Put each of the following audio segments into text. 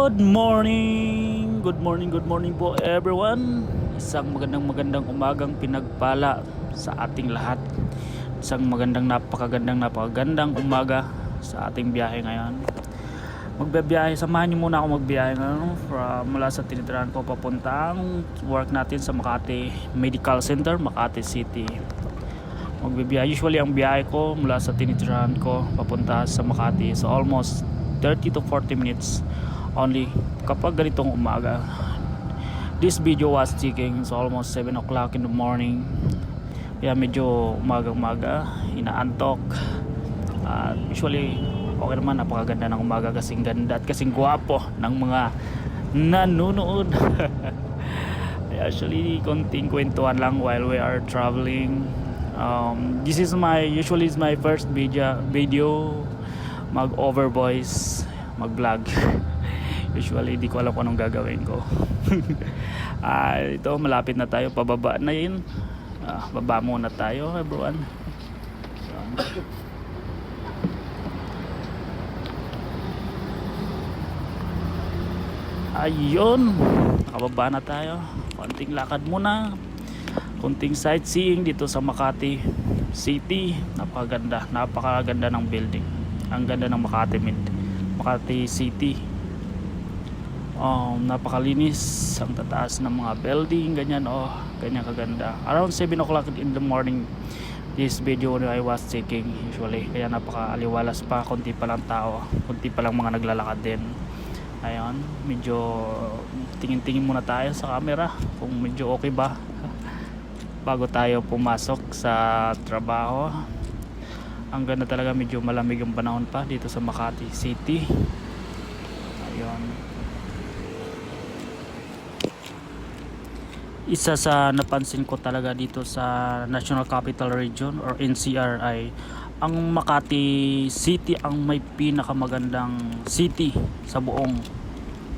Good morning po everyone. Isang magandang umagang pinagpala sa ating lahat. Isang napakagandang umaga sa ating biyahe ngayon. Magbibiyahe, samahan niyo muna ako magbiyahe ngayon mula sa tinitirahan ko papuntang work natin sa Makati Medical Center, Makati City. Magbibiyahe, usually ang biyahe ko mula sa tinitirahan ko papunta sa Makati so almost 30 to 40 minutes only kapag ganitong umaga. This video was taken so almost 7 o'clock in the morning, kaya medyo umaga inaantok. Usually okay naman, napakaganda ng umaga, kasing ganda at kasing gwapo ng mga nanonood. Actually konting kwentuhan lang while we are traveling. This is usually my first video mag over voice, mag vlog. Usually di ko alam kung anong gagawin ko. Ito malapit na tayo, pababa na yun. Baba muna tayo everyone. Ayun, nakababa na tayo. Konting lakad muna, konting sightseeing dito sa Makati City. Napakaganda ng building. Ang ganda ng Makati City. Napakalinis, ang tataas ng mga building, ganyan kaganda. Around 7 o'clock in the morning this video I was taking usually, kaya napakaaliwalas pa, konti pa lang tao, konti pa lang mga naglalakad din. Ayun, medyo tingin muna tayo sa camera kung medyo okay ba bago tayo pumasok sa trabaho. Ang ganda talaga, medyo malamig ang panahon pa dito sa Makati City. Ayun, isa sa napansin ko talaga dito sa National Capital Region or NCR ay ang Makati City ang may pinakamagandang city sa buong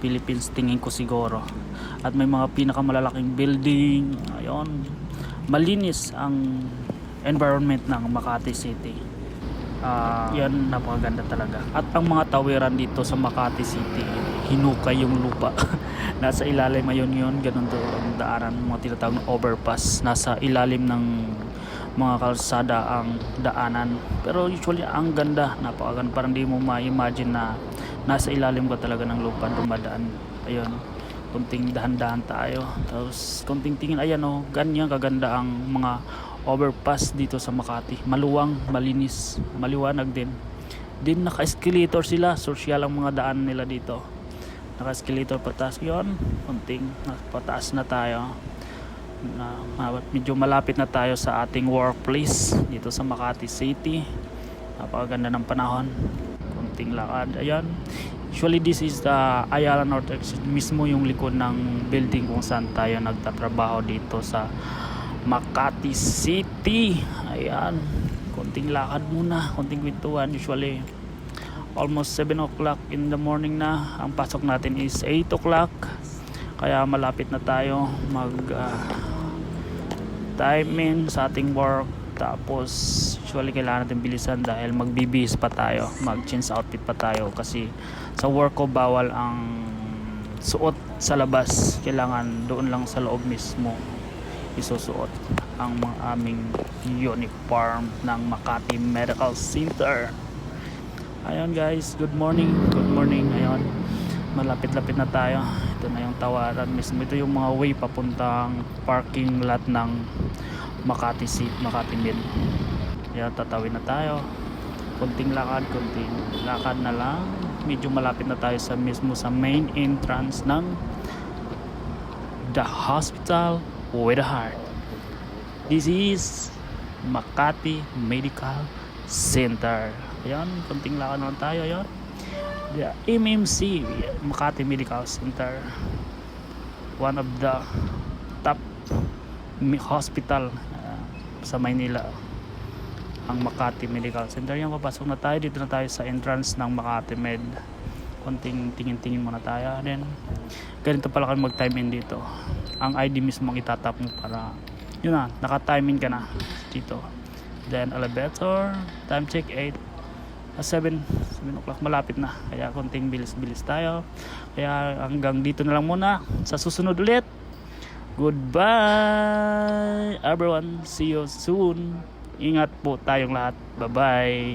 Philippines, tingin ko siguro. At may mga pinakamalalaking building. Ayun, malinis ang environment ng Makati City. Yan, napakaganda talaga. At ang mga tawiran dito sa Makati City, hinukay yung lupa. Nasa ilalim yun, ganun doon ang daanan, mga tinatawag na overpass. Nasa ilalim ng mga kalsada ang daanan. Pero usually ang ganda, napakaganda. Parang di mo ma-imagine na nasa ilalim ka talaga ng lupa dumadaan. Ayun, kunting dahan-dahan tayo. Tapos kunting tingin, ayan ganyan kaganda ang mga overpass dito sa Makati. Maluwang, malinis, maliwanag din. Din naka-escalator sila, social ang mga daan nila dito. Naka-escalator pataas yun, kunting pataas na tayo. Medyo malapit na tayo sa ating workplace dito sa Makati City. Napakaganda ng panahon, kunting lakad. Ayan, usually this is the Ayala North Exit, mismo yung likod ng building kung saan tayo nagtatrabaho dito sa Makati City. Ayan, konting lakad muna, konting kwentuhan. Usually almost 7 o'clock in the morning na. Ang pasok natin is 8 o'clock, kaya malapit na tayo mag timing sa ating work. Tapos usually kailangan natin bilisan dahil magbibihis pa tayo, mag-change outfit pa tayo, kasi sa work ko bawal ang suot sa labas. Kailangan doon lang sa loob mismo isusuot ang mga aming uniform ng Makati Medical Center. Ayun guys, good morning. Ayun, malapit-lapit na tayo. Ito na yung tawaran mismo. Ito yung mga way papuntang parking lot ng Makati City, Makati Med. Ayan, tatawid na tayo. Konting lakad na lang. Medyo malapit na tayo sa main entrance ng The Hospital with a Heart. This is Makati Medical Center. Ayan, konting lakad na tayo. Ayan, the MMC, Makati Medical Center, one of the top hospital sa Maynila, ang Makati Medical Center. Yan, papasok na tayo. Dito na tayo sa entrance ng Makati Med. Konting tingin muna tayo. Then ganito pala kayo mag-time in dito. Ang ID mismo ang itatap mo para yun na, naka-time in ka na dito. Then elevator, time check 8 7 o'clock, malapit na, kaya konting bilis tayo. Kaya hanggang dito na lang muna, sa susunod ulit, goodbye everyone, see you soon, ingat po tayong lahat, bye bye.